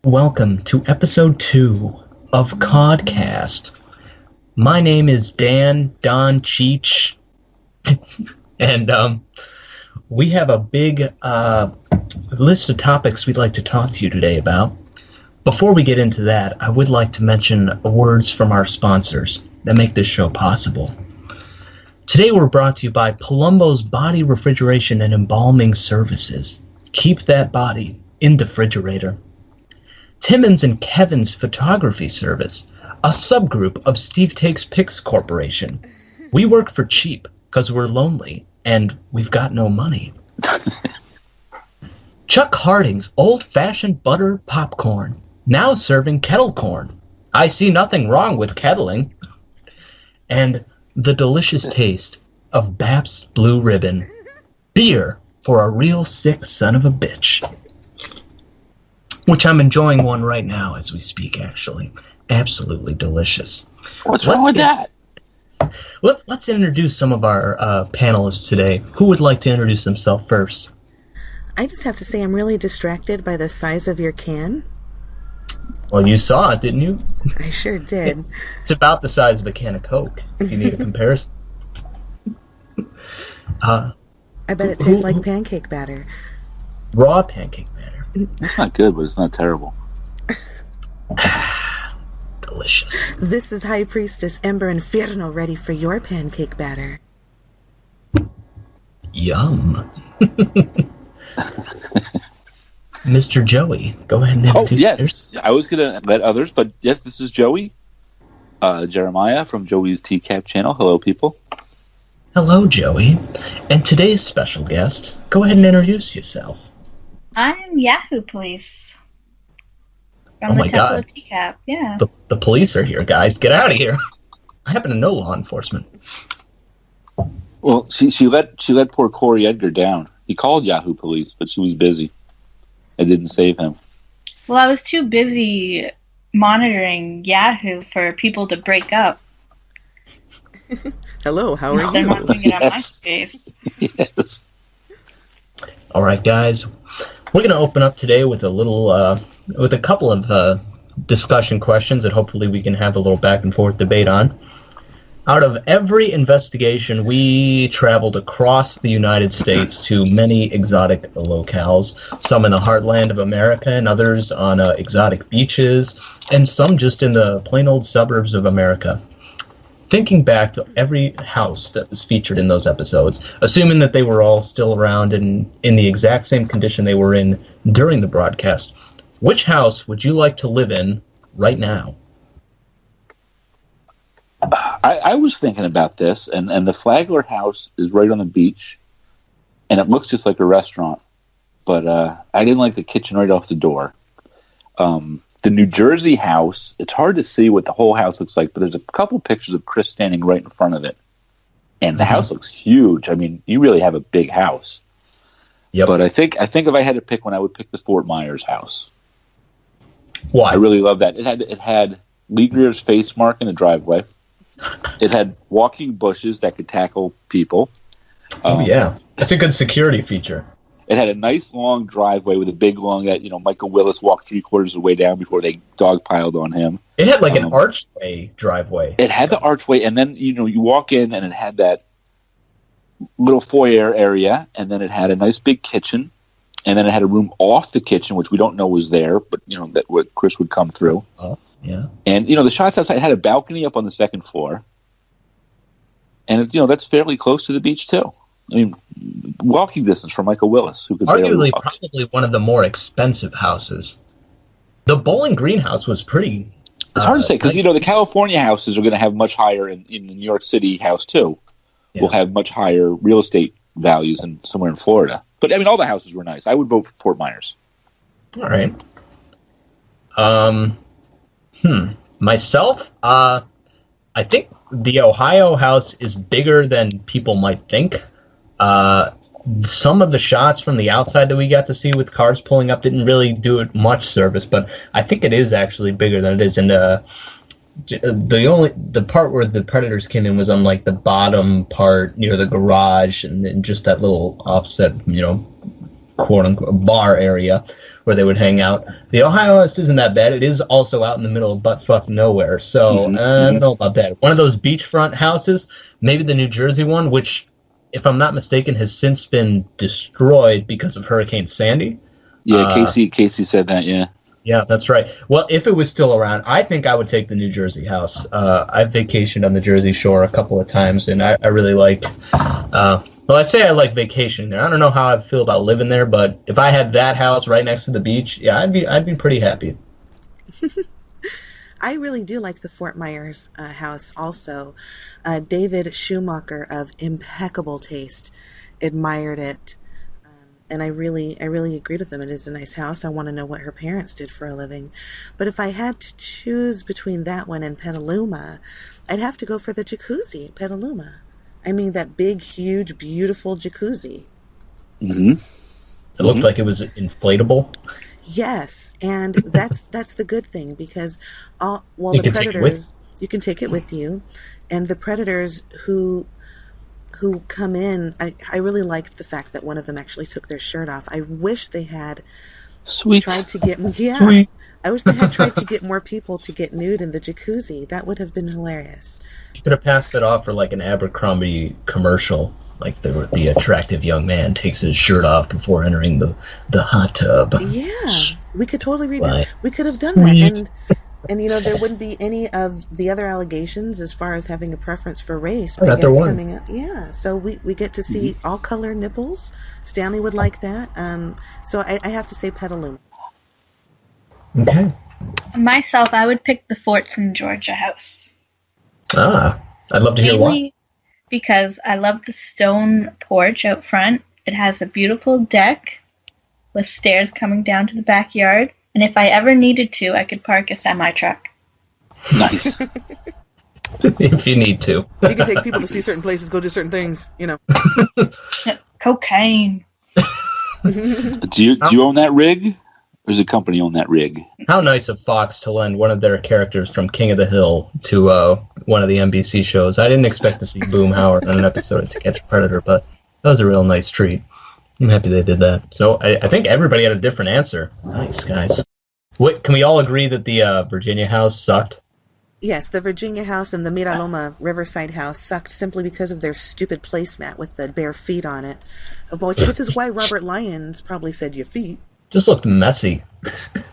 Welcome to episode 2 of CawdCast. My name is Don Cheech, and we have a big list of topics we'd like to talk to you today about. Before we get into that, I would like to mention words from our sponsors that make this show possible. Today we're brought to you by Palumbo's Body Refrigeration and Embalming Services. Keep that body in the refrigerator. Timmons and Kevin's Photography Service, a subgroup of Steve Takes Pics Corporation. We work for cheap because we're lonely and we've got no money. Chuck Harding's Old-Fashioned Butter Popcorn, now serving kettle corn. I see nothing wrong with kettling. And the delicious taste of Babs Blue Ribbon, beer for a real sick son of a bitch. Which I'm enjoying one right now as we speak, actually. Absolutely delicious. What's wrong with that? Let's introduce some of our panelists today. Who would like to introduce himself first? I just have to say I'm really distracted by the size of your can. Well, you saw it, didn't you? I sure did. It's about the size of a can of Coke, if you need a comparison. I bet it tastes like pancake batter. Raw pancake batter. It's not good, but it's not terrible. Delicious. This is High Priestess Ember Infierno ready for your pancake batter. Yum. Mr. Joey, go ahead and introduce yes. I was going to let others, but yes, this is Joey. Jeremiah from Joey's TCaP channel. Hello, people. Hello, Joey. And today's special guest, go ahead and introduce yourself. I'm Yahoo Police. From the Temple of TCaP, yeah. The police are here, guys. Get out of here. I happen to know law enforcement. Well, she let poor Corey Edgar down. He called Yahoo Police, but she was busy. I didn't save him. Well, I was too busy monitoring Yahoo for people to break up. Hello, how are you? They're not doing it on MySpace. Yes. All right, guys. We're going to open up today with a couple of discussion questions that hopefully we can have a little back and forth debate on. Out of every investigation, we traveled across the United States to many exotic locales, some in the heartland of America and others on exotic beaches, and some just in the plain old suburbs of America. Thinking back to every house that was featured in those episodes, assuming that they were all still around and in the exact same condition they were in during the broadcast, which house would you like to live in right now? I was thinking about this, and the Flagler house is right on the beach, and it looks just like a restaurant, but I didn't like the kitchen right off the door. The New Jersey house, it's hard to see what the whole house looks like, but there's a couple pictures of Chris standing right in front of it, and the house looks huge. I mean, you really have a big house. Yep. But I think if I had to pick one, I would pick the Fort Myers house. Why? I really love that. It had Lee Greer's face mark in the driveway. It had walking bushes that could tackle people. Oh, yeah. That's a good security feature. It had a nice long driveway with a big long that, Michael Willis walked 3/4 of the way down before they dogpiled on him. It had like an archway driveway. It had the archway, and then, you walk in and it had that little foyer area, and then it had a nice big kitchen, and then it had a room off the kitchen, which we don't know was there, but, that what Chris would come through. Oh. Yeah. And, the shots outside had a balcony up on the second floor. And, that's fairly close to the beach, too. I mean, walking distance from Michael Willis, who could arguably probably one of the more expensive houses. The Bowling Green house was pretty... It's hard to say, because, the California houses are going to have much higher, in the New York City house, too. Yeah. Will have much higher real estate values than somewhere in Florida. But, I mean, all the houses were nice. I would vote for Fort Myers. All right. Myself, I think the Ohio house is bigger than people might think. Some of the shots from the outside that we got to see with cars pulling up didn't really do it much service, but I think it is actually bigger than it is. And the part where the Predators came in was on like the bottom part near the garage and just that little offset, quote unquote bar area. where they would hang out. The Ohio House isn't that bad. It is also out in the middle of buttfuck nowhere, so I don't know about that. One of those beachfront houses, maybe the New Jersey one, which, if I'm not mistaken, has since been destroyed because of Hurricane Sandy. Yeah, Casey said that, yeah. Yeah, that's right. Well, if it was still around, I think I would take the New Jersey house. I've vacationed on the Jersey Shore a couple of times, and I really like. Well, I say I like vacationing there. I don't know how I feel about living there, but if I had that house right next to the beach, yeah, I'd be pretty happy. I really do like the Fort Myers house. Also, David Schumacher of impeccable taste admired it. And I really agreed with them. It is a nice house. I want to know what her parents did for a living. But if I had to choose between that one and Petaluma, I'd have to go for the jacuzzi at Petaluma. I mean, that big, huge, beautiful jacuzzi. Mm-hmm. It looked like it was inflatable. Yes, and that's the good thing, because the predators, you can take it with you, and the predators who come in, I really liked the fact that one of them actually took their shirt off. I wish they had tried to get Sweet. I wish they had tried to get more people to get nude in the jacuzzi. That would have been hilarious. You could have passed it off for like an Abercrombie commercial, like the attractive young man takes his shirt off before entering the hot tub. Yeah, we could totally we could have done that, and there wouldn't be any of the other allegations as far as having a preference for race. I guess coming up, yeah. So we get to see all color nipples. Stanley would like that. So I have to say Petaluma. Okay. Myself, I would pick the Forts in Georgia house. I'd love to hear why. Because I love the stone porch out front. It has a beautiful deck with stairs coming down to the backyard. And if I ever needed to, I could park a semi-truck. Nice. If you need to. You can take people to see certain places, go do certain things, Cocaine. Do you own that rig? Or does the company own that rig? How nice of Fox to lend one of their characters from King of the Hill to one of the NBC shows. I didn't expect to see Boomhauer on an episode of To Catch a Predator, but that was a real nice treat. I'm happy they did that. So I think everybody had a different answer. Nice, guys. Can we all agree that the Virginia house sucked? Yes, the Virginia house and the Miraloma Riverside house sucked simply because of their stupid placemat with the bare feet on it, which is why Robert Lyons probably said your feet. Just looked messy.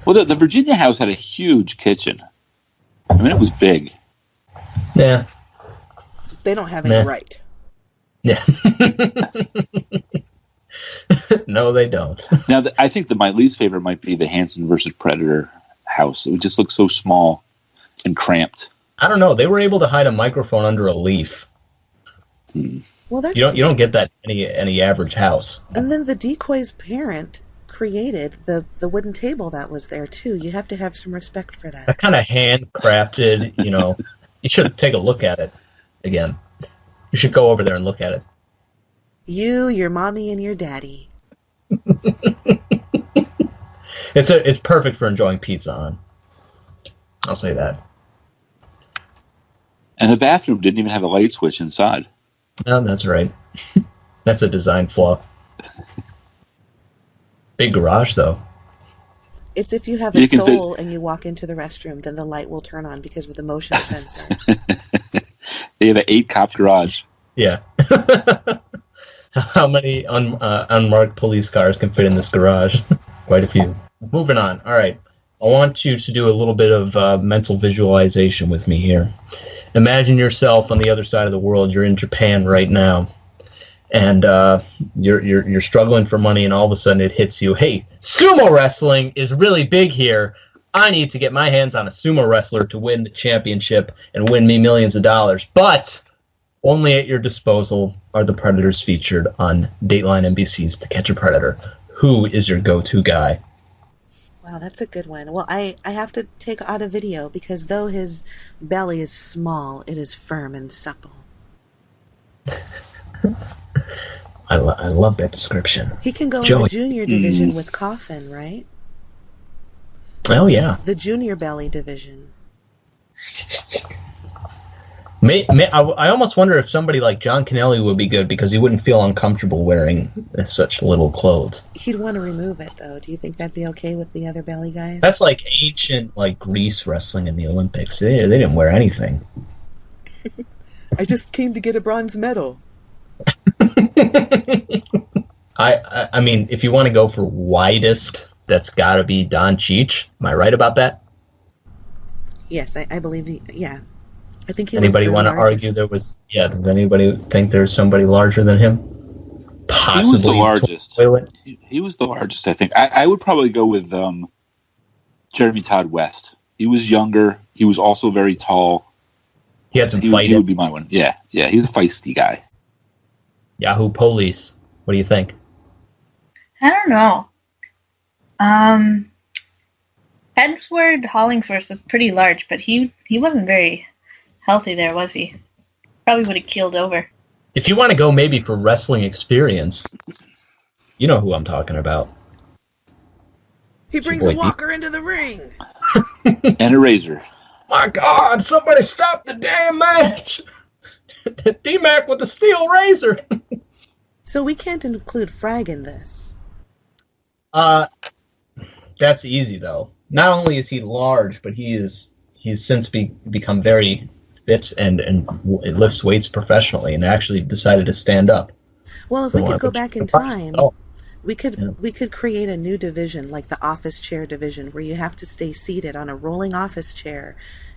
Well, the Virginia house had a huge kitchen. I mean, it was big. Yeah. They don't have any right. Yeah. No, they don't. Now, I think my least favorite might be the Hanson versus Predator house. It would just look so small and cramped. I don't know. They were able to hide a microphone under a leaf. Well, that's you don't get that in any average house. And then the decoy's parent created the wooden table that was there too. You have to have some respect for that. That kind of handcrafted, you should take a look at it again. You should go over there and look at it. You, your mommy, and your daddy. It's perfect for enjoying pizza on. I'll say that. And the bathroom didn't even have a light switch inside. Oh, that's right. That's a design flaw. Big garage, though. It's if you have a soul and you walk into the restroom, then the light will turn on because of the motion sensor. They have an 8-cop garage. Yeah. How many unmarked police cars can fit in this garage? Quite a few. Moving on. All right. I want you to do a little bit of mental visualization with me here. Imagine yourself on the other side of the world. You're in Japan right now. And you're struggling for money, and all of a sudden it hits you. Hey, sumo wrestling is really big here. I need to get my hands on a sumo wrestler to win the championship and win me millions of dollars. But only at your disposal are the Predators featured on Dateline NBC's To Catch a Predator. Who is your go-to guy? Wow, that's a good one. Well, I have to take out a video because though his belly is small, it is firm and supple. I love that description. He can go in the junior division with Coffin, right? Oh, yeah. The junior belly division. I almost wonder if somebody like John Kennelly would be good because he wouldn't feel uncomfortable wearing such little clothes. He'd want to remove it, though. Do you think that'd be okay with the other belly guys? That's like ancient, like Greece wrestling in the Olympics. They didn't wear anything. I just came to get a bronze medal. I mean, if you want to go for widest, that's got to be Don Cheech. Am I right about that? Yes, I believe. Yeah, I think he. Anybody want to argue there was? Yeah, does anybody think there's somebody larger than him? Possibly. He was the largest. He was the largest, I think. I would probably go with Jeremy Todd West. He was younger. He was also very tall. He had some fight. He would be my one. Yeah, he was a feisty guy. Yahoo Police. What do you think? I don't know. Edward Hollingsworth was pretty large, but he wasn't very healthy there, was he? Probably would have keeled over. If you want to go maybe for wrestling experience, you know who I'm talking about. He brings a walker into the ring. And a razor. My God, somebody stop the damn match! D-Mac with the steel razor! So we can't include Frag in this. That's easy though. Not only is he large, but he's since become very fit and lifts weights professionally, and actually decided to stand up. Well, if we could go back in time, we could create a new division, like the office chair division, where you have to stay seated on a rolling office chair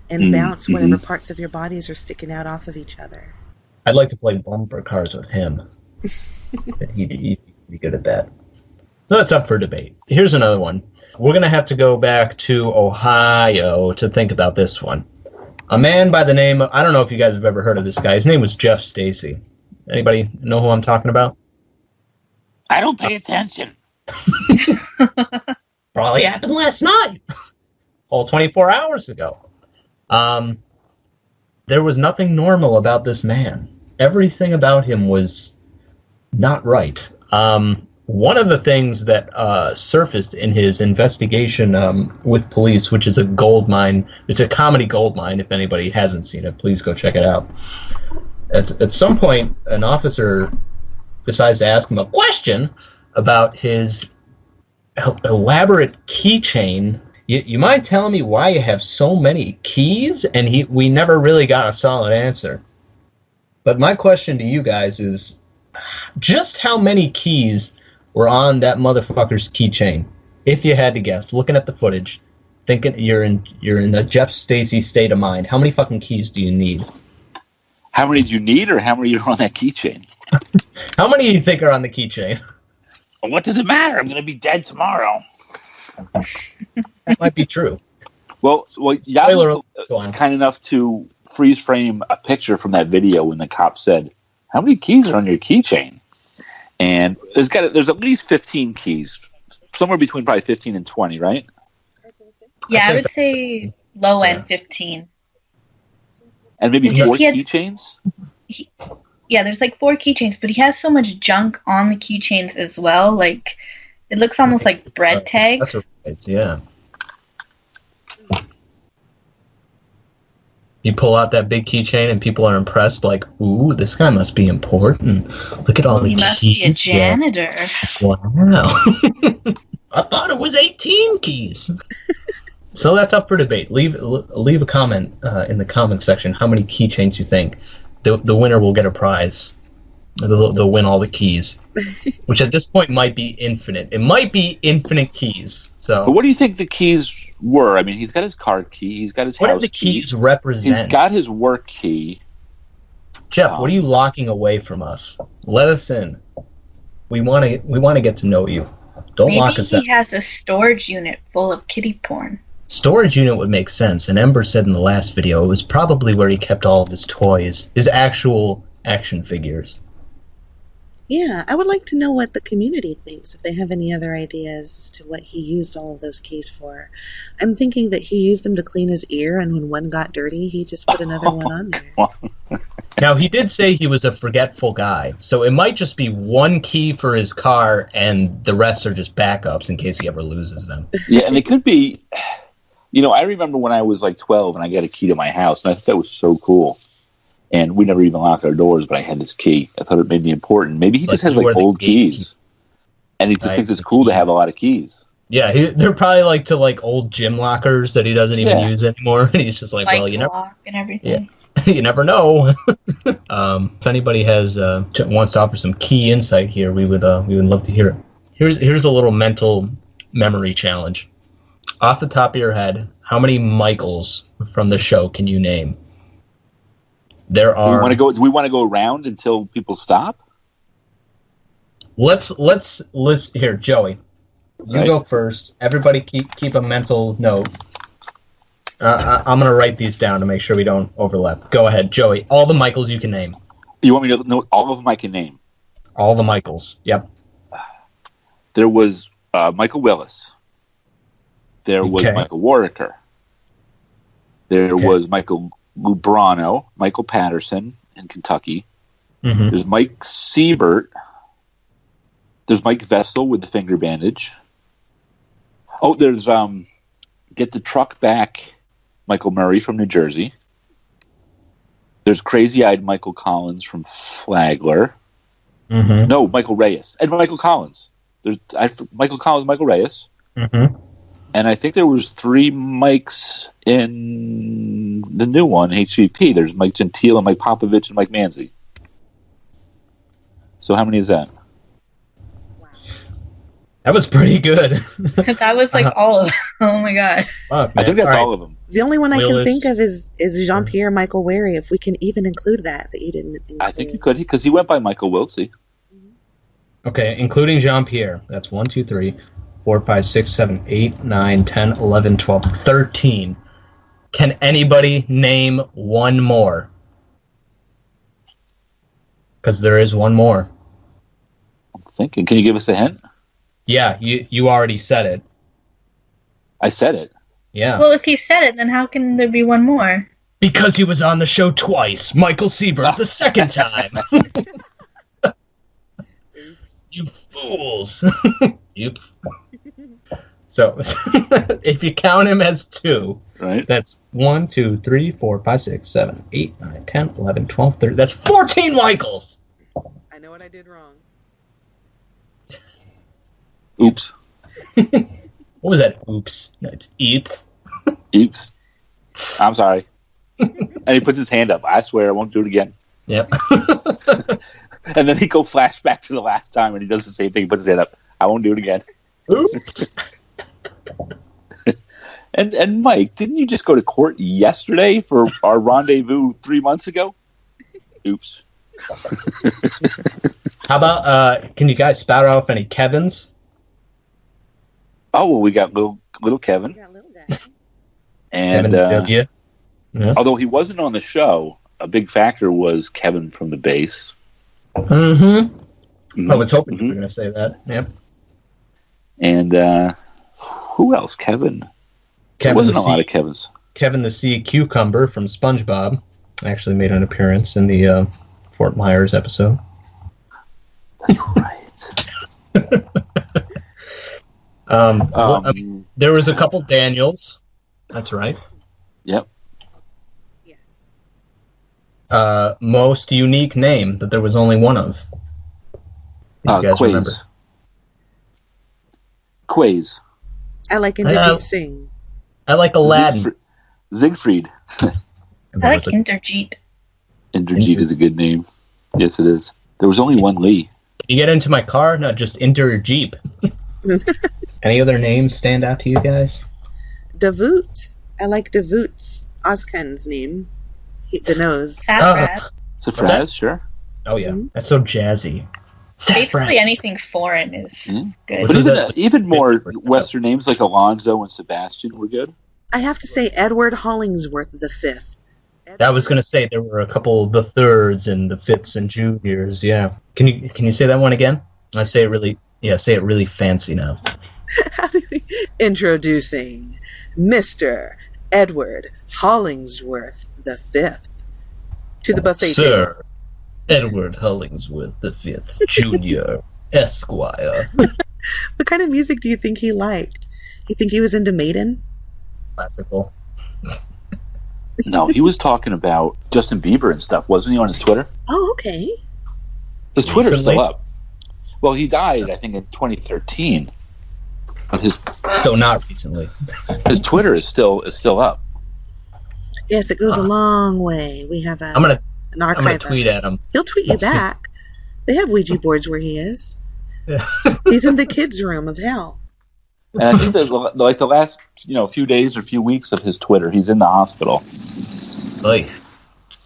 and bounce whatever parts of your bodies are sticking out off of each other. I'd like to play bumper cars with him. He'd be good at that. So that's up for debate. Here's another one. We're going to have to go back to Ohio to think about this one. A man by the name of, I don't know if you guys have ever heard of this guy. His name was Jeff Stacy. Anybody know who I'm talking about? I don't pay attention. Probably happened last night. All 24 hours ago. There was nothing normal about this man. Everything about him was not right. One of the things that surfaced in his investigation with police, which is a gold mine, it's a comedy gold mine. If anybody hasn't seen it, please go check it out. At some point, an officer decides to ask him a question about his elaborate keychain. You mind telling me why you have so many keys? And we never really got a solid answer. But my question to you guys is, just how many keys were on that motherfucker's keychain? If you had to guess, looking at the footage, thinking you're in a Jeff Stacy state of mind, how many fucking keys do you need? How many do you need, or how many are on that keychain? How many do you think are on the keychain? Well, what does it matter? I'm going to be dead tomorrow. That might be true. Well, Yahoo was kind enough to freeze frame a picture from that video when the cop said, "How many keys are on your keychain?" And there's at least 15 keys, somewhere between probably 15 and 20, right? Yeah, I would say low end 15. And maybe 4 keychains? Yeah, there's like 4 keychains, but he has so much junk on the keychains as well. Like, it looks almost like bread tags. Yeah. You pull out that big keychain and people are impressed, like, ooh, this guy must be important. Look at all the keys. He must be a janitor. Wow. I thought it was 18 keys. So that's up for debate. Leave a comment in the comment section how many keychains you think. The winner will get a prize. They'll win all the keys, which at this point might be infinite. It might be infinite keys. So, but what do you think the keys were? I mean, he's got his car key. He's got his house key. What do the keys represent? He's got his work key. Jeff, what are you locking away from us? Let us in. We want to get to know you. Don't lock us out. Maybe he has a storage unit full of kiddie porn. Storage unit would make sense, and Ember said in the last video it was probably where he kept all of his toys, his actual action figures. Yeah, I would like to know what the community thinks, if they have any other ideas as to what he used all of those keys for. I'm thinking that he used them to clean his ear, and when one got dirty, he just put another one on there. Now, he did say he was a forgetful guy, so it might just be one key for his car, and the rest are just backups in case he ever loses them. Yeah, and it could be... You know, I remember when I was like 12 and I got a key to my house, and I thought that was so cool. And we never even locked our doors, but I had this key. I thought it made me important. Maybe he just has you were the old keys. And he just thinks it's cool to have a lot of keys. Yeah, they're probably to old gym lockers that he doesn't even use anymore. And he's just well, you never lock and everything. Yeah, you never know. If anybody wants to offer some key insight here, we would love to hear it. Here's a little mental memory challenge. Off the top of your head, how many Michaels from the show can you name? There are. Do we want to go around until people stop? Let's here, Joey. You go first. Everybody keep a mental note. I'm gonna write these down to make sure we don't overlap. Go ahead, Joey. All the Michaels you can name. You want me to know all of them I can name? All the Michaels. Yep. There was Michael Willis. There was Michael Warwicker. There was Michael Lubrano, Michael Patterson in Kentucky. Mm-hmm. There's Mike Siebert. There's Mike Vessel with the finger bandage. Oh, there's Get the Truck Back, Michael Murray from New Jersey. There's Crazy-Eyed Michael Collins from Flagler. Mm-hmm. No, Michael Reyes. And Michael Collins. There's Michael Collins, Michael Reyes. Mm-hmm. And I think there was 3 Mikes in the new one, HVP. There's Mike Gentile and Mike Popovich and Mike Manzi. So how many is that? That was pretty good. That was all of them. Oh my god. Fuck, I think that's all of them. The only one I can think of is Jean-Pierre Michael Wary, if we can even include that you didn't include. I think you could, because he went by Michael Wiltsey. Okay, including Jean-Pierre. That's 1, 2, 3, 4, 5, 6, 7, 8, 9, 10, 11, 12, 13. Can anybody name one more? Because there is one more. I'm thinking. Can you give us a hint? Yeah, you already said it. I said it. Yeah. Well, if he said it, then how can there be one more? Because he was on the show twice. Michael Siebert the second time. You fools. Oops. So, if you count him as 2, right? That's 1, 2, 3, 4, 5, 6, 7, 8, 9, 10, 11, 12, 13. That's 14 Michaels. I know what I did wrong. Oops. What was that? Oops. No, it's oops. Oops. I'm sorry. And he puts his hand up. I swear I won't do it again. Yep. And then he go flashback to the last time and he does the same thing. He puts his hand up. I won't do it again. Oops. And Mike, didn't you just go to court yesterday for our rendezvous 3 months ago? Oops. How about, can you guys spout off any Kevins? Oh, well, we got little Kevin. We got little guy. And Kevin yeah. Although he wasn't on the show, a big factor was Kevin from the base. Mm-hmm. I was hoping you were going to say that. Yep. And who else? Kevin. There wasn't a lot of Kevins. Kevin the Sea Cucumber from SpongeBob actually made an appearance in the Fort Myers episode. That's right. There was a couple Daniels. That's right. Yep. Yes. Most unique name that there was only one of. You guys remember? Quays. I like Inderjeet Singh. I like Aladdin. Siegfried. I like Inderjeet. Inderjeet is a good name. Yes, it is. There was only one Lee. Can you get into my car? No, just enter Jeep. Any other names stand out to you guys? Davoot. I like Davoot's Ozkan's name. The nose. Saffraz. Saffraz, sure. Oh, yeah. Mm-hmm. That's so jazzy. Basically anything foreign is good. But even more Western names like Alonzo and Sebastian were good. I have to say Edward Hollingsworth the Fifth. I was going to say there were a couple of the thirds and the fifths and juniors. Yeah. Can you say that one again? I say it really. Yeah, say it really fancy now. Introducing Mr. Edward Hollingsworth the Fifth to the buffet Sir table. Edward Hollingsworth the Fifth, Junior Esquire. What kind of music do you think he liked? You think he was into Maiden? Classical. No, he was talking about Justin Bieber and stuff, wasn't he, on his Twitter? Oh, okay. His Twitter's Recently? still up. Well, he died, I think, in 2013. But So not recently. his Twitter is still up. Yes, it goes a long way. We have I'm gonna an archive. tweet at him. He'll tweet you back. They have Ouija boards where he is. Yeah. He's in the kids' room of hell. And I think that like the last few days or few weeks of his Twitter, he's in the hospital. Like,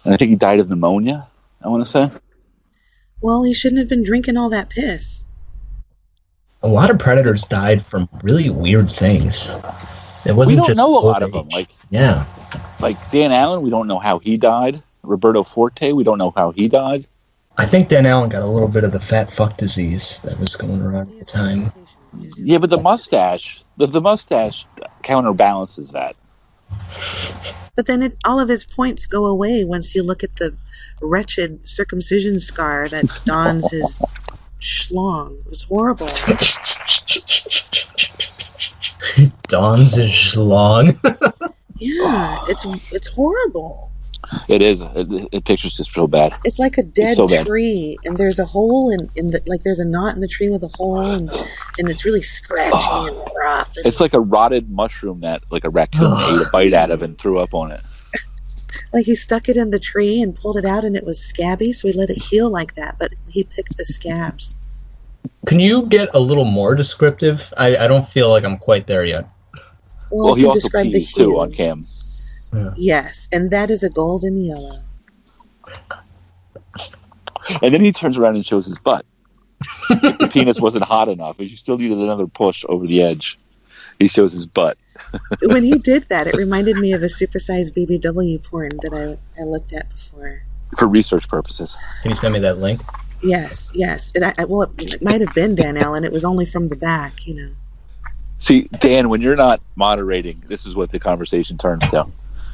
And I think he died of pneumonia, I want to say. Well, he shouldn't have been drinking all that piss. a lot of predators died from really weird things. It wasn't We don't just know a old lot of them. age. Yeah. Like Dan Allen, we don't know how he died. Roberto Forte, we don't know how he died. I think Dan Allen got a little bit of the fat fuck disease that was going around at the time. Yeah, but the mustache counterbalances that. But then all of his points go away once you look at the wretched circumcision scar that dons his schlong. It was horrible. Don's his schlong. Yeah, it's horrible. It is. It pictures just so bad. It's like a dead so bad. tree, and there's a hole in the, like there's a knot in the tree with a hole, and it's really scratchy and rough. And, It's like a rotted mushroom that like a raccoon ate a bite out of and threw up on it. like he stuck it in the tree and pulled it out, and it was scabby, so he let it heal like that. But he picked the scabs. Can you get a little more descriptive? I don't feel like I'm quite there yet. Well, I He can also describe the pees too hue. on cam. Yes, and that is a golden yellow. And then he turns around and shows his butt. If the penis wasn't hot enough, if you still needed another push over the edge, he shows his butt. When he did that, it reminded me of a supersized BBW porn that I looked at before. For research purposes. Can you send me that link? Yes. And it might have been Dan Allen. It was only from the back, See, Dan, when you're not moderating, this is what the conversation turns to.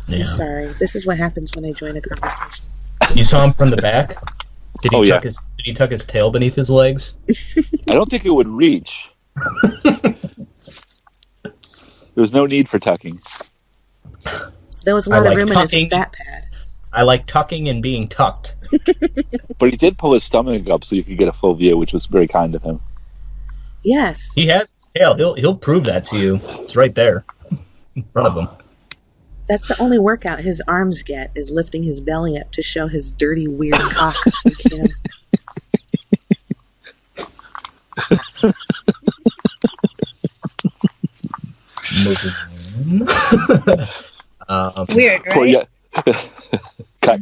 Yeah. I'm sorry. This is what happens when I join a conversation. You saw him from the back? Did he Oh, did he tuck his tail beneath his legs? I don't think it would reach. There's no need for tucking. There was a lot of like room tucking. in his fat pad. I like tucking and being tucked. But he did pull his stomach up so you could get a full view, which was very kind of him. Yes. He has his tail. He'll prove that to you. It's right there in front of him. That's the only workout his arms get, is lifting his belly up to show his dirty, weird cock on cam. Moving on. Weird, right? Poor Cut.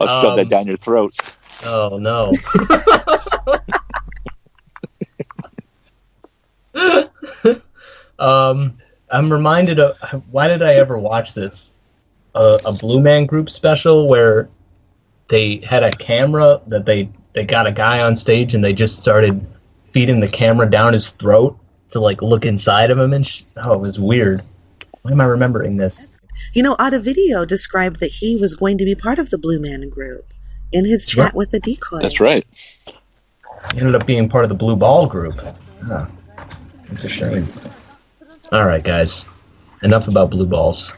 I'll shove that down your throat. Oh no. I'm reminded of, why did I ever watch this? A Blue Man Group special where they had a camera that they got a guy on stage and they just started feeding the camera down his throat to like look inside of him and it was weird. Why am I remembering this? Otta Video described that he was going to be part of the Blue Man Group in his chat with the decoy. That's right. He ended up being part of the Blue Ball Group. Oh, it's a shame. All right, guys. Enough about blue balls.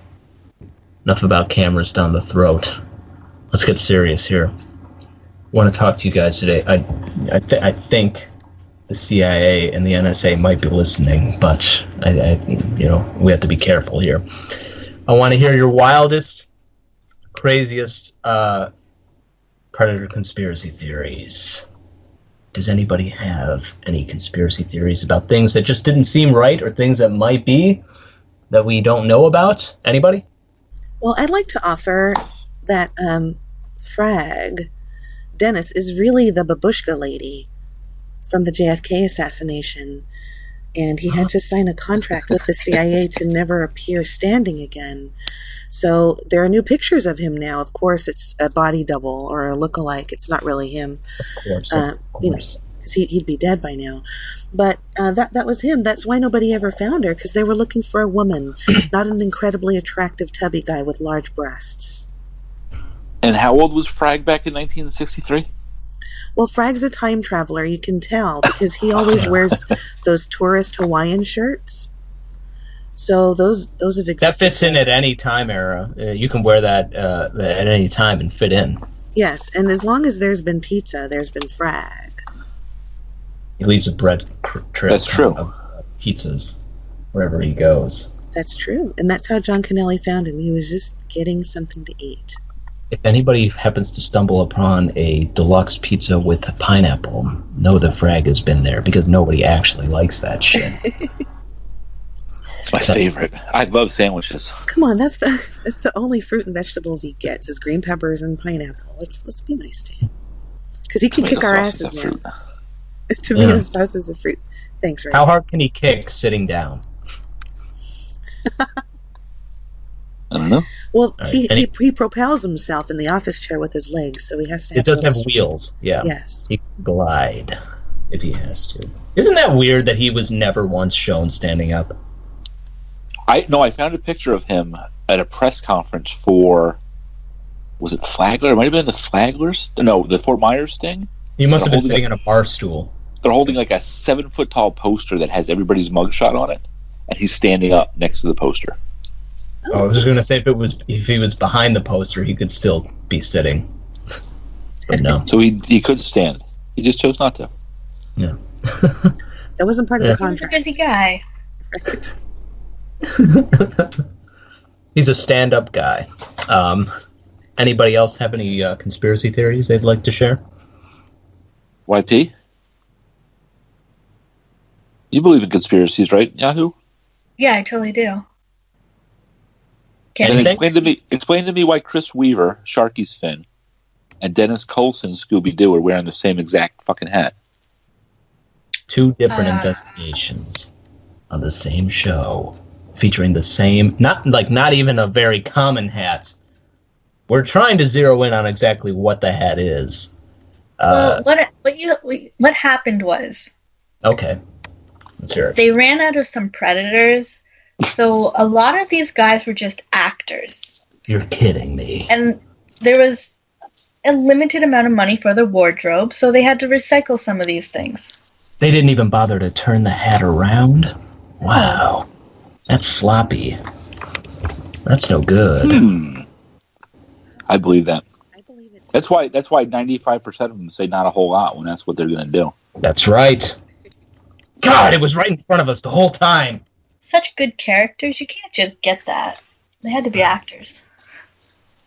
Enough about cameras down the throat. Let's get serious here. I want to talk to you guys today. I think the CIA and the NSA might be listening, but we have to be careful here. I want to hear your wildest, craziest predator conspiracy theories. Does anybody have any conspiracy theories about things that just didn't seem right or things that might be that we don't know about? Anybody? Well, I'd like to offer that Frag, Dennis, is really the babushka lady from the JFK assassination, and he had to sign a contract with the CIA to never appear standing again. So there are new pictures of him now. Of course, it's a body double or a look-alike. It's not really him. Of course. Because he'd be dead by now. But that was him. That's why nobody ever found her, because they were looking for a woman, not an incredibly attractive tubby guy with large breasts. And how old was Frag back in 1963? Well, Frag's a time traveler, you can tell, because he always wears those tourist Hawaiian shirts. So those have existed. That fits in at any time era. You can wear that at any time and fit in. Yes, and as long as there's been pizza, there's been frag. He leaves a bread trail. That's true. Of pizzas wherever he goes. That's true, and that's how John Connelly found him. He was just getting something to eat. If anybody happens to stumble upon a deluxe pizza with a pineapple, know the frag has been there, because nobody actually likes that shit. It's my favorite. I love sandwiches. Come on, that's the only fruit and vegetables he gets is green peppers and pineapple. Let's be nice to him, because he can kick our asses now. Tomato sauce is a fruit. Thanks, Ray. How hard can he kick sitting down? I don't know. Well, he propels himself in the office chair with his legs, so he has to have... It does have wheels, yeah. Yes. He can glide if he has to. Isn't that weird that he was never once shown standing up? I found a picture of him at a press conference for... Was it Flagler? It might have been the Flaglers? No, the Fort Myers thing? He must have been sitting on a bar stool. They're holding like a 7-foot-tall poster that has everybody's mugshot on it, and he's standing up next to the poster. Oh, I was just going to say if he was behind the poster, he could still be sitting. But no. So he could stand. He just chose not to. Yeah. That wasn't part of the He's a contract. busy guy. Right. He's a stand-up guy. Anybody else have any conspiracy theories they'd like to share? YP? You believe in conspiracies, right, Yahoo? Yeah, I totally do. Then explain to me why Chris Weaver, Sharky's Finn, and Dennis Coulson, Scooby-Doo, are wearing the same exact fucking hat. Two different investigations on the same show, featuring the same, not even a very common hat. We're trying to zero in on exactly what the hat is. Well, what happened was... Okay. Let's hear it. They ran out of some predators, so a lot of these guys were just actors. You're kidding me. And there was a limited amount of money for the wardrobe, so they had to recycle some of these things. They didn't even bother to turn the hat around? Wow. That's sloppy. That's no good. I believe that. I believe it. That's why 95% of them say not a whole lot when that's what they're going to do. That's right. God, it was right in front of us the whole time. Such good characters, you can't just get that. They had to be actors.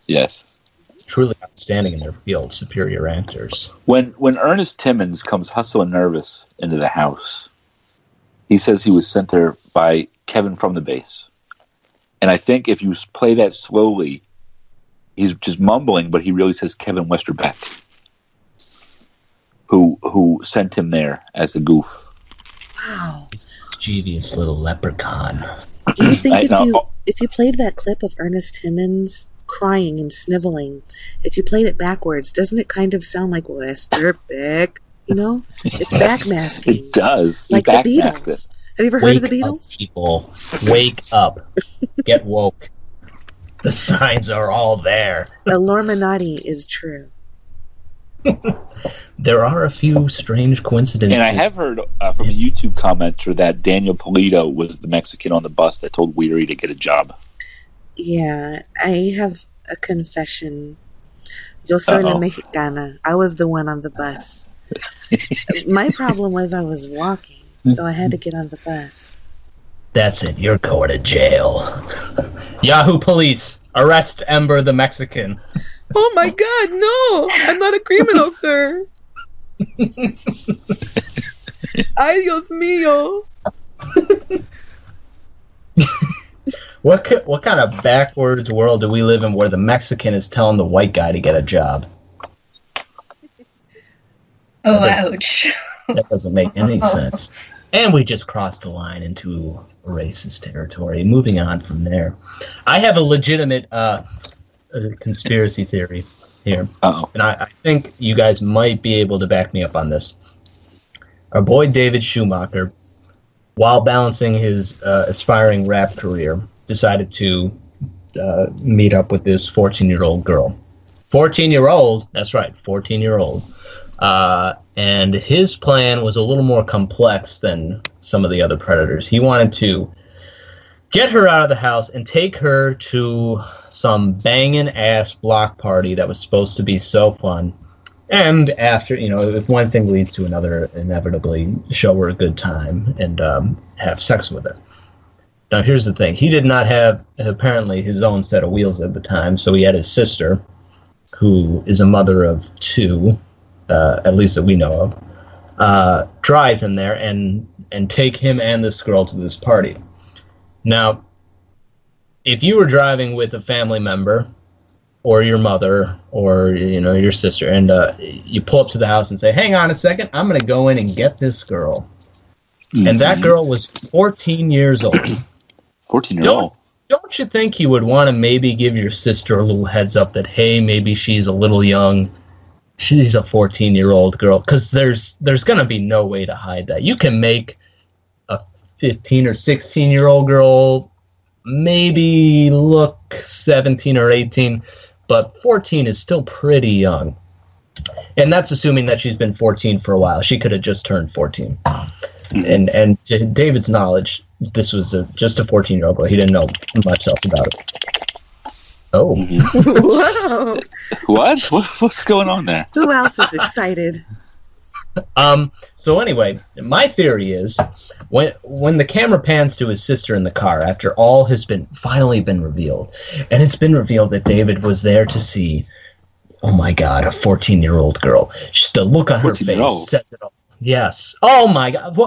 Yes. Truly outstanding in their field, superior actors. When Ernest Timmons comes hustling nervous into the house, he says he was sent there by Kevin from the base. And I think if you play that slowly, he's just mumbling, but he really says Kevin Westerbeck, who sent him there as a goof. Wow. Mischievous little leprechaun. Do you think if you played that clip of Ernest Timmons crying and sniveling, if you played it backwards, doesn't it kind of sound like Westerbeck? You know? It's backmasking. It does. Like the Beatles. Have you ever heard of the Beatles? Up, people. Wake up. Get woke. The signs are all there. The Illuminati is true. There are a few strange coincidences. And I have heard from a YouTube commenter that Daniel Polito was the Mexican on the bus that told Weary to get a job. Yeah, I have a confession. Yo soy la mexicana. I was the one on the bus. My problem was I was walking, so I had to get on the bus. That's it. You're going to jail. Yahoo Police, arrest Ember the Mexican. Oh my God, no! I'm not a criminal, sir. Ay, Dios mío. What kind of backwards world do we live in where the Mexican is telling the white guy to get a job? Oh, ouch. That doesn't make any sense. And we just crossed the line into racist territory. Moving on from there. I have a legitimate conspiracy theory here. Uh-oh. And I think you guys might be able to back me up on this. Our boy David Schumacher, while balancing his aspiring rap career, decided to meet up with this 14-year-old girl. 14-year-old? That's right, 14-year-old. And his plan was a little more complex than some of the other predators. He wanted to get her out of the house and take her to some banging ass block party that was supposed to be so fun. And after, if one thing leads to another, inevitably show her a good time and have sex with her. Now, here's the thing. He did not have, apparently, his own set of wheels at the time, so he had his sister, who is a mother of 2, at least that we know of, drive him there and take him and this girl to this party. Now, if you were driving with a family member or your mother or, your sister, and you pull up to the house and say, hang on a second, I'm going to go in and get this girl. Mm-hmm. And that girl was 14 years old. 14-year-old? Don't you think you would want to maybe give your sister a little heads up that, hey, maybe she's a little young, she's a 14-year-old girl? Because there's going to be no way to hide that. You can make a 15 or 16-year-old girl maybe look 17 or 18, but 14 is still pretty young. And that's assuming that she's been 14 for a while. She could have just turned 14. Mm-hmm. And to David's knowledge, this was just a 14-year-old girl. He didn't know much else about it. Oh. Whoa. What? What's going on there? Who else is excited? So anyway, my theory is when the camera pans to his sister in the car after all has finally been revealed, and it's been revealed that David was there to see, oh my God, a 14-year-old girl. Just the look on her face says it all. Yes. Oh my God.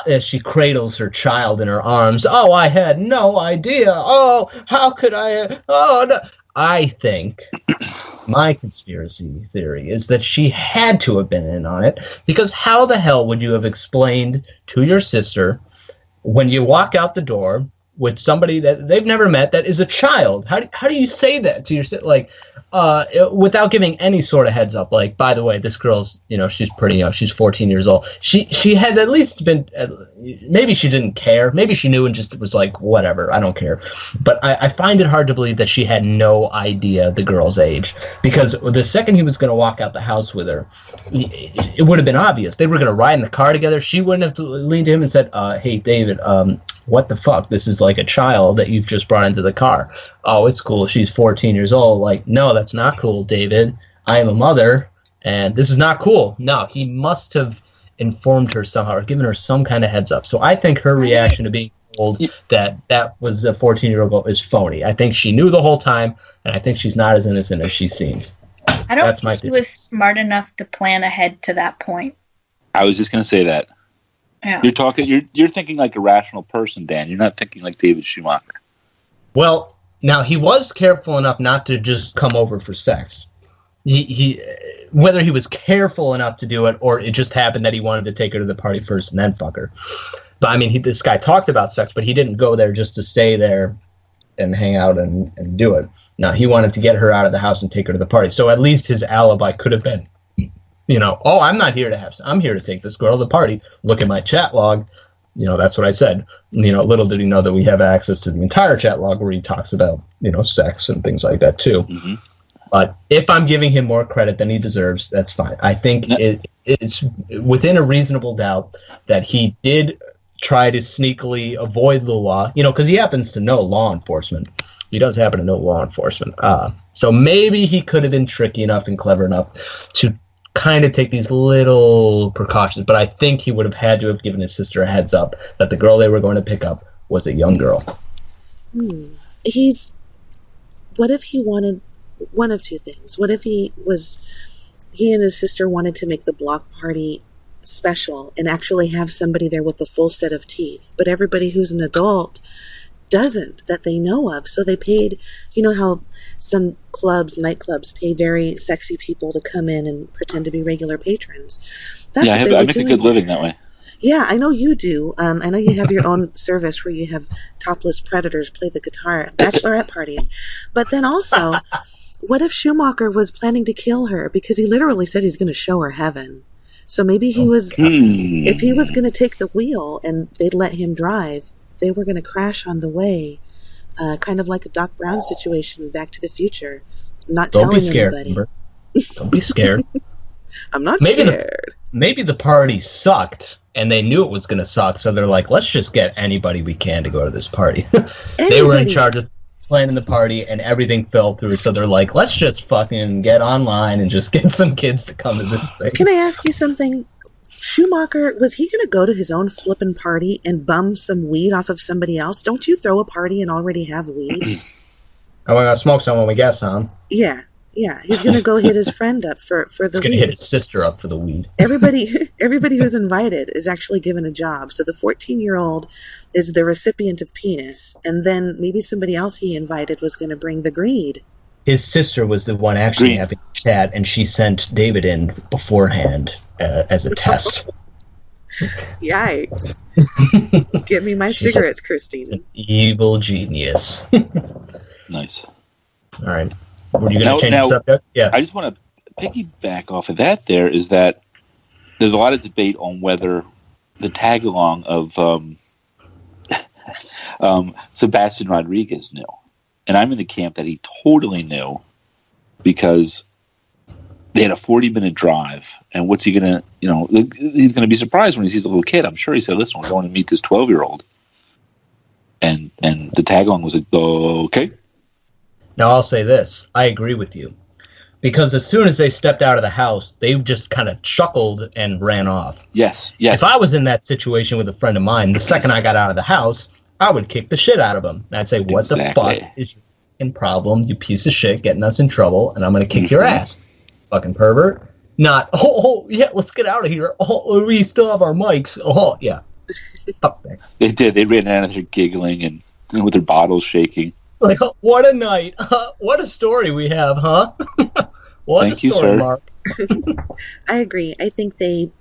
As she cradles her child in her arms. Oh, I had no idea. Oh, how could I? Oh, no. I think my conspiracy theory is that she had to have been in on it, because how the hell would you have explained to your sister when you walk out the door with somebody that they've never met that is a child? How do you say that to your sister? Like, without giving any sort of heads up, like, by the way, this girl's, she's pretty young. She's 14 years old. She had at least been, maybe she didn't care. Maybe she knew and just was like, whatever, I don't care. But I find it hard to believe that she had no idea the girl's age. Because the second he was going to walk out the house with her, it would have been obvious. They were going to ride in the car together. She wouldn't have leaned to him and said, hey, David, what the fuck? This is like a child that you've just brought into the car. Oh, it's cool. She's 14 years old. Like, no, that's not cool, David. I am a mother, and this is not cool. No, he must have informed her somehow or given her some kind of heads up. So I think her reaction to being told that was a 14-year-old girl is phony. I think she knew the whole time, and I think she's not as innocent as she seems. I don't think he was smart enough to plan ahead to that point. I was just going to say that. Yeah. You're thinking like a rational person, Dan. You're not thinking like David Schumacher. Well, now he was careful enough not to just come over for sex. He whether he was careful enough to do it or it just happened that he wanted to take her to the party first and then fuck her. But I mean, this guy talked about sex, but he didn't go there just to stay there and hang out and do it. No, he wanted to get her out of the house and take her to the party. So at least his alibi could have been, oh, I'm not here to have sex. I'm here to take this girl to the party. Look at my chat log. That's what I said. Little did he know that we have access to the entire chat log where he talks about, sex and things like that too. Mm-hmm. But if I'm giving him more credit than he deserves, that's fine. I think it's within a reasonable doubt that he did try to sneakily avoid the law, because he happens to know law enforcement. He does happen to know law enforcement. So maybe he could have been tricky enough and clever enough to kind of take these little precautions, but I think he would have had to have given his sister a heads up that the girl they were going to pick up was a young girl. What if he wanted one of two things? What if he and his sister wanted to make the block party special and actually have somebody there with a full set of teeth, but everybody who's an adult doesn't, that they know of. So they paid, how some nightclubs pay very sexy people to come in and pretend to be regular patrons. That's I make a good living that way. Yeah, I know you do. I know you have your own service where you have topless predators play the guitar at bachelorette parties. But then also, what if Schumacher was planning to kill her? Because he literally said he's going to show her heaven. So maybe he was, if he was going to take the wheel and they'd let him drive, they were going to crash on the way, kind of like a Doc Brown situation in Back to the Future. Not Don't telling be scared, anybody. Ember. Don't be scared. I'm not scared. Maybe the party sucked and they knew it was going to suck, so they're like, let's just get anybody we can to go to this party. They Anybody. were in charge of planning the party, and everything fell through, so they're like, let's just fucking get online and just get some kids to come to this thing. Can I ask you something? Schumacher, was he going to go to his own flippin' party and bum some weed off of somebody else? Don't you throw a party and already have weed? Oh, we're going to smoke some when we get some. Yeah. He's going to go hit his friend up for the weed. He's going to hit his sister up for the weed. Everybody who's invited is actually given a job. So the 14-year-old is the recipient of penis, and then maybe somebody else he invited was going to bring the greed. His sister was the one actually having the chat, and she sent David in beforehand as a test. Yikes. Get me my cigarettes, Christine. An evil genius. Nice. All right. Were you going to change the subject? Yeah. I just want to piggyback off of that. Is that there's a lot of debate on whether the tag along of Sebastian Rodriguez knew, and I'm in the camp that he totally knew, because they had a 40-minute drive, and what's he gonna? He's gonna be surprised when he sees a little kid. I'm sure he said, "Listen, we're going to meet this 12-year-old," and the tag along was like, "Oh, okay." Now, I'll say this. I agree with you. Because as soon as they stepped out of the house, they just kind of chuckled and ran off. Yes. If I was in that situation with a friend of mine, the second I got out of the house, I would kick the shit out of him. And I'd say, what the fuck is your fucking problem, you piece of shit, getting us in trouble, and I'm going to kick your ass. Fucking pervert. Not, yeah, let's get out of here. Oh, we still have our mics. Oh, yeah. Fuck that. They did. They ran out of there giggling and with their bottles shaking. Like, what a night. What a story we have, huh? Thank you, sir. Mark. I agree. I think they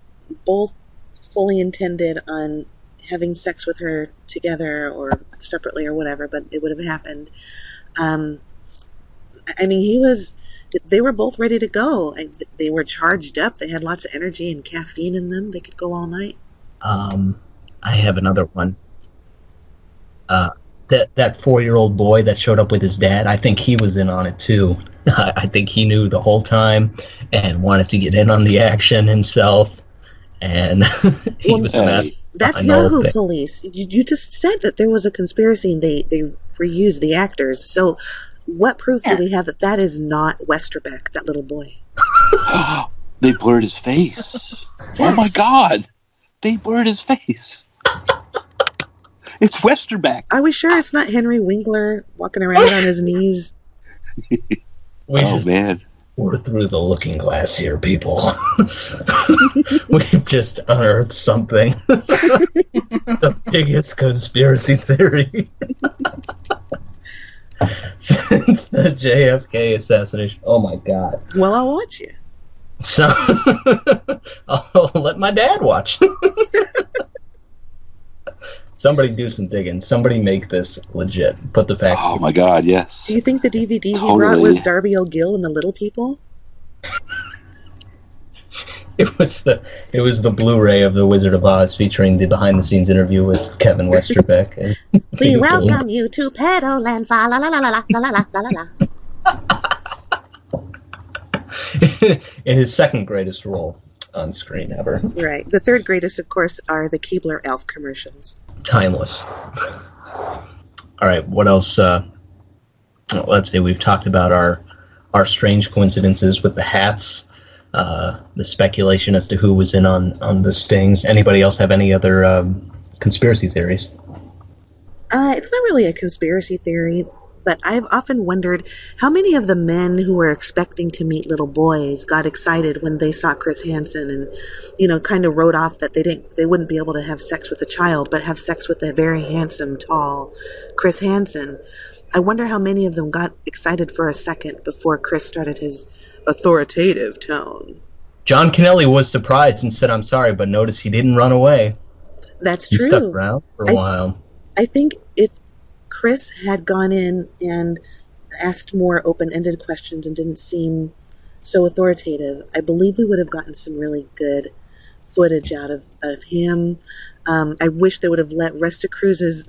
both fully intended on having sex with her together or separately or whatever, but it would have happened. I mean, they were both ready to go. They were charged up. They had lots of energy and caffeine in them. They could go all night. I have another one. That 4-year-old boy that showed up with his dad, I think he was in on it too. I think he knew the whole time and wanted to get in on the action himself. And he was the master. That's Yahoo Police. You just said that there was a conspiracy and they reused the actors. So what proof do we have that is not Westerbeck, that little boy? They blurred his face. Yes. Oh my God. They blurred his face. It's Westerbeck. Are we sure it's not Henry Winkler walking around on his knees? Man. We're through the looking glass here, people. We've just unearthed something. The biggest conspiracy theory since the JFK assassination. Oh my God. Well, I'll watch you. So I'll let my dad watch. Somebody do some digging. Somebody make this legit. Put the facts. Oh my God, yes. Do you think the DVD he brought was Darby O'Gill and the Little People? It was the Blu-ray of The Wizard of Oz featuring the behind-the-scenes interview with Kevin Westerbeck. We welcome you to Pedoland, fa la la la la la la la la la. In his second greatest role on screen ever. Right. The third greatest, of course, are the Keebler Elf commercials. Timeless. All right, what else? Let's see. We've talked about our strange coincidences with the hats, the speculation as to who was in on the stings. Anybody else have any other conspiracy theories? It's not really a conspiracy theory, but I've often wondered how many of the men who were expecting to meet little boys got excited when they saw Chris Hansen and, kind of wrote off that they wouldn't be able to have sex with a child, but have sex with a very handsome, tall Chris Hansen. I wonder how many of them got excited for a second before Chris started his authoritative tone. John Kennelly was surprised and said, "I'm sorry," but notice he didn't run away. That's He true. stuck around for a while. I think if Chris had gone in and asked more open-ended questions and didn't seem so authoritative, I believe we would have gotten some really good footage out of him. I wish they would have let Resta Cruz's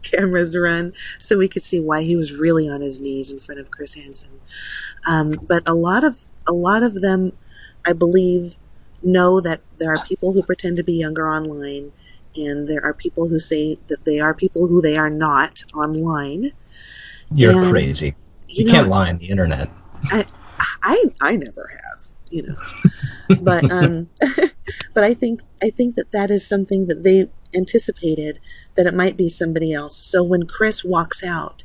cameras run so we could see why he was really on his knees in front of Chris Hansen. But a lot of them, I believe, know that there are people who pretend to be younger online, and there are people who say that they are people who they are not online. You're And, crazy. You can't lie on the internet. I never have, but but I think that is something that they anticipated, that it might be somebody else. So when Chris walks out,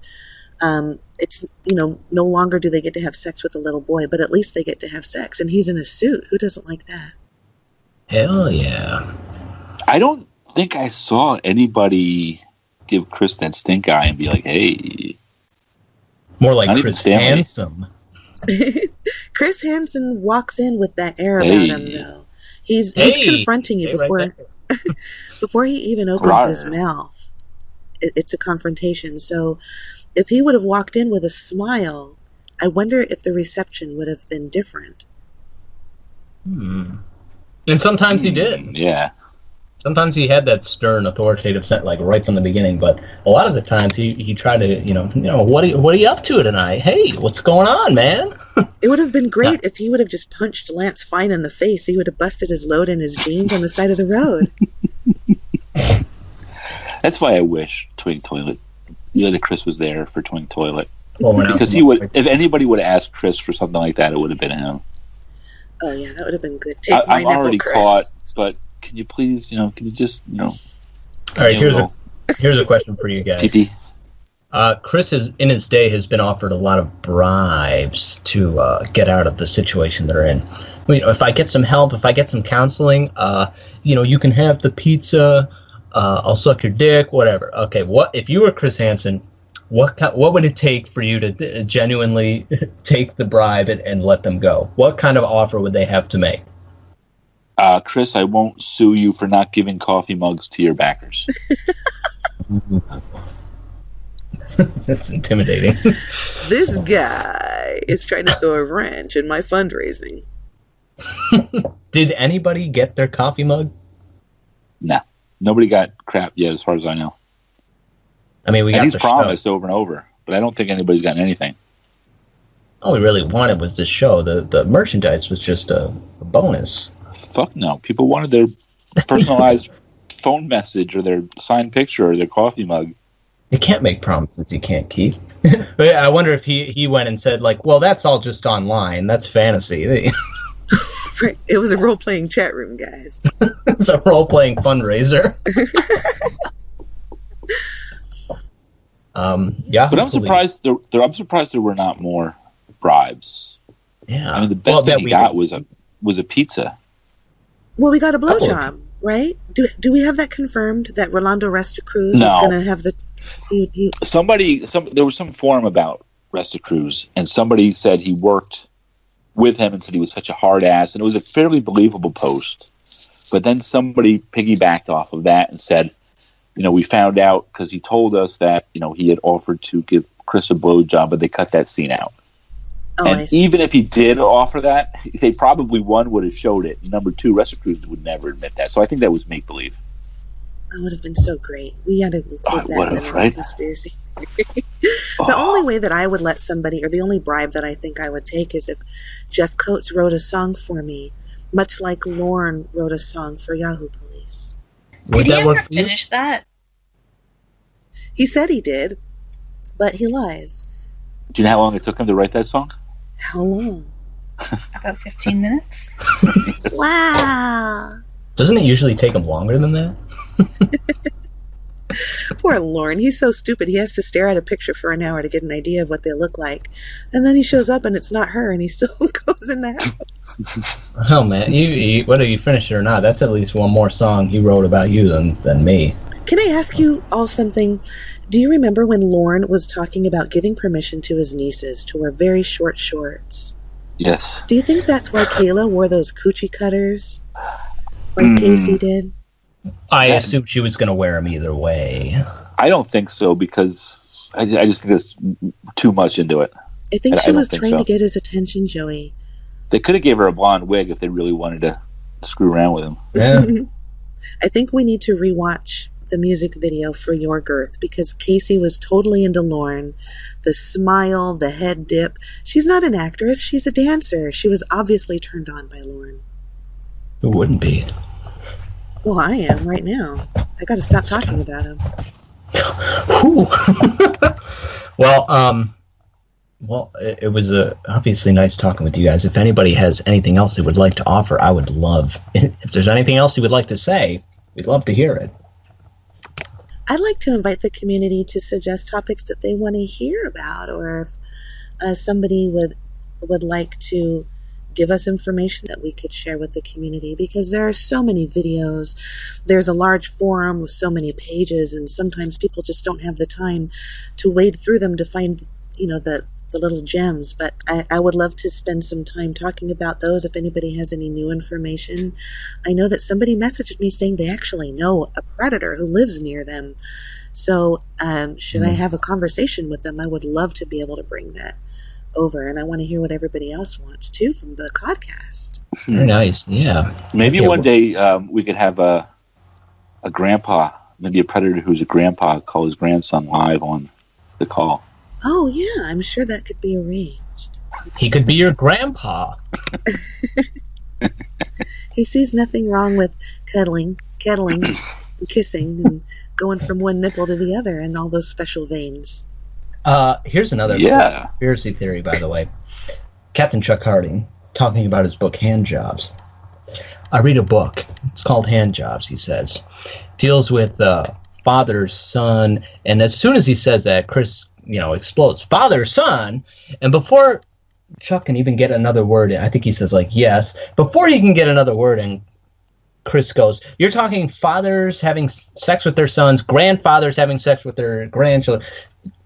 it's no longer do they get to have sex with a little boy, but at least they get to have sex, and he's in a suit. Who doesn't like that? Hell yeah. I don't think I saw anybody give Chris that stink eye and be like, hey. More like Chris Handsome. Chris Hansen walks in with that air about him, though. He's confronting you before before he even opens his mouth. It's a confrontation. So if he would have walked in with a smile, I wonder if the reception would have been different. And sometimes he did. Yeah. Sometimes he had that stern, authoritative set, like right from the beginning. But a lot of the times he tried to, what are you up to tonight? Hey, what's going on, man? It would have been great if he would have just punched Lance Fine in the face. He would have busted his load in his jeans on the side of the road. That's why I wish Twink Toilet, that Chris was there for Twink Toilet. Well, because he would, if anybody would have asked Chris for something like that, it would have been him. Oh yeah, that would have been good. I'm already caught, but can you please, can you just, All right, here's a question for you guys. PP. Chris in his day has been offered a lot of bribes to get out of the situation they're in. If I get some help, if I get some counseling, you can have the pizza. I'll suck your dick, whatever. Okay, what if you were Chris Hansen? What would it take for you to genuinely take the bribe and let them go? What kind of offer would they have to make? Chris, I won't sue you for not giving coffee mugs to your backers. That's intimidating. This guy is trying to throw a wrench in my fundraising. Did anybody get their coffee mug? No. Nobody got crap yet, as far as I know. I mean, he's promised over and over, but I don't think anybody's gotten anything. All we really wanted was this show. The merchandise was just a bonus. Fuck no. People wanted their personalized phone message or their signed picture or their coffee mug. You can't make promises you can't keep. But yeah, I wonder if he went and said, like, well, that's all just online. That's fantasy. Right. It was a role-playing chat room, guys. It's a role-playing fundraiser. Yahoo but I'm surprised there were not more bribes. Yeah. I mean, the best thing he got was a pizza. Well, we got a blowjob, right? Do we have that confirmed that Rolando Restacruz is going to have the? There was some forum about Restacruz, and somebody said he worked with him and said he was such a hard ass, and it was a fairly believable post. But then somebody piggybacked off of that and said, we found out because he told us that he had offered to give Chris a blowjob, but they cut that scene out. Oh, and even if he did offer that, they probably, one, would have showed it. Number two, Restacruz would never admit that. So I think that was make-believe. That would have been so great. We had to include that in the conspiracy. The only way that I would let somebody, or the only bribe that I think I would take, is if Jeff Coates wrote a song for me, much like Lorne wrote a song for Yahoo Police. Did he ever finish that? He said he did, but he lies. Do you know how long it took him to write that song? How long? About 15 minutes. Wow. Doesn't it usually take him longer than that? Poor Lorne. He's so stupid. He has to stare at a picture for an hour to get an idea of what they look like. And then he shows up and it's not her, and he still goes in the house. Oh, man. Whether you finish it or not, that's at least one more song he wrote about you than me. Can I ask you all something? Do you remember when Lorne was talking about giving permission to his nieces to wear very short shorts? Yes. Do you think that's why Kayla wore those coochie cutters? Like Casey did? I assumed she was going to wear them either way. I don't think so, because I just think there's too much into it. I think she was trying to get his attention, Joey. They could have gave her a blonde wig if they really wanted to screw around with him. Yeah. I think we need to rewatch the music video for Your Girth, because Casey was totally into Lorne. The smile, the head dip. She's not an actress, she's a dancer. She was obviously turned on by Lorne. Who wouldn't be? Well, I am right now. I got to stop talking about him. Whew. Well, it was obviously nice talking with you guys. If anybody has anything else they would like to offer, I would love. If there's anything else you would like to say, we'd love to hear it. I'd like to invite the community to suggest topics that they want to hear about, or if somebody would like to give us information that we could share with the community, because there are so many videos. There's a large forum with so many pages, and sometimes people just don't have the time to wade through them to find, the little gems. But I would love to spend some time talking about those if anybody has any new information. I know that somebody messaged me saying they actually know a predator who lives near them. So should I have a conversation with them, I would love to be able to bring that over, and I want to hear what everybody else wants too from the CawdCast. Very nice. Yeah. Maybe one day we could have a grandpa, maybe a predator who's a grandpa, call his grandson live on the call. Oh yeah, I'm sure that could be arranged. He could be your grandpa. He sees nothing wrong with cuddling, and kissing, and going from one nipple to the other, and all those special veins. Here's another conspiracy theory, by the way. Captain Chuck Harding, talking about his book, Hand Jobs. I read a book. It's called Hand Jobs, he says. Deals with father, son, and as soon as he says that, Chris, explodes. Father, son, and before Chuck can even get another word in, I think he says, yes. Before he can get another word in, Chris goes, you're talking fathers having sex with their sons, grandfathers having sex with their grandchildren.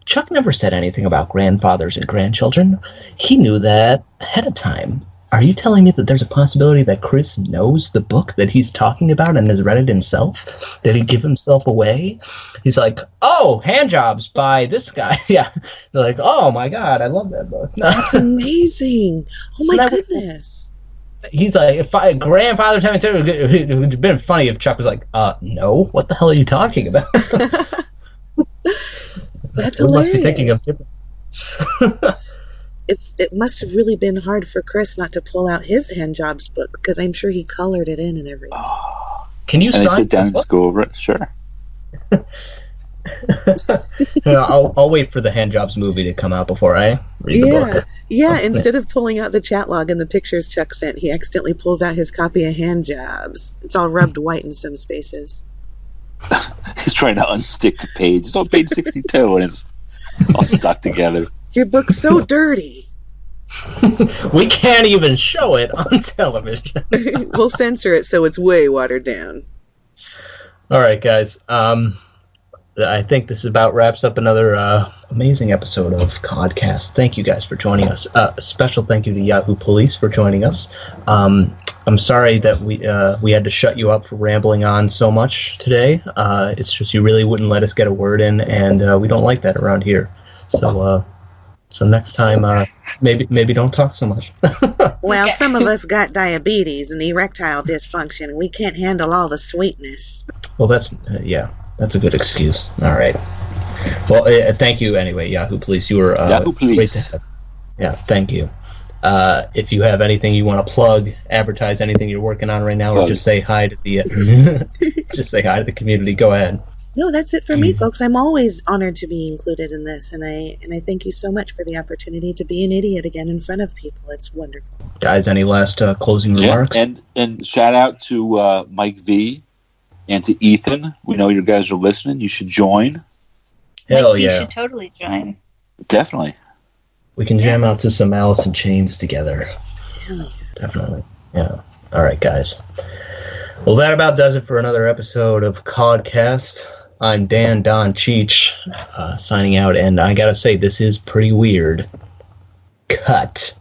Chuck never said anything about grandfathers and grandchildren. He knew that ahead of time. Are you telling me that there's a possibility that Chris knows the book that he's talking about and has read it himself? Did he give himself away? He's like, oh, Hand Jobs by this guy. Yeah. They're like, oh my God, I love that book. That's amazing. Oh my goodness. He's like, if grandfather's having sex, it would have been funny if Chuck was like, no, what the hell are you talking about? That's hilarious. Must be thinking of different. It must have really been hard for Chris not to pull out his Hand Jobs book, because I'm sure he colored it in and everything. Can you sign sit down and just go over it? Sure. I'll wait for the Hand Jobs movie to come out before I read the book. Yeah, instead of pulling out the chat log and the pictures Chuck sent, he accidentally pulls out his copy of Hand Jobs. It's all rubbed white in some spaces. He's trying to unstick the page. It's on page 62 and it's all stuck together. Your book's so dirty. We can't even show it on television. We'll censor it so it's way watered down. All right, guys. I think this about wraps up another amazing episode of CawdCast. Thank you guys for joining us. A special thank you to Yahoo Police for joining us. I'm sorry that we had to shut you up for rambling on so much today. It's just you really wouldn't let us get a word in, and we don't like that around here. So next time, maybe don't talk so much. Well, some of us got diabetes and erectile dysfunction, and we can't handle all the sweetness. Well, that's a good excuse. All right. Well, thank you anyway, Yahoo Police. You were Yahoo Police. Great to have. Yeah, thank you. If you have anything you want to plug, advertise anything you're working on right now, or just say hi to the just say hi to the community, go ahead. No, that's it for me, folks. I'm always honored to be included in this, and I thank you so much for the opportunity to be an idiot again in front of people. It's wonderful. Guys, any last closing remarks? And shout out to Mike V and to Ethan. We know you guys are listening. You should join. Hell You yeah. should totally join. Definitely. We can jam out to some Alice in Chains together. Hell yeah. Definitely. Yeah. All right, guys. Well, that about does it for another episode of CawdCast. I'm Dan Don Cheech, signing out, and I gotta say, this is pretty weird. Cut.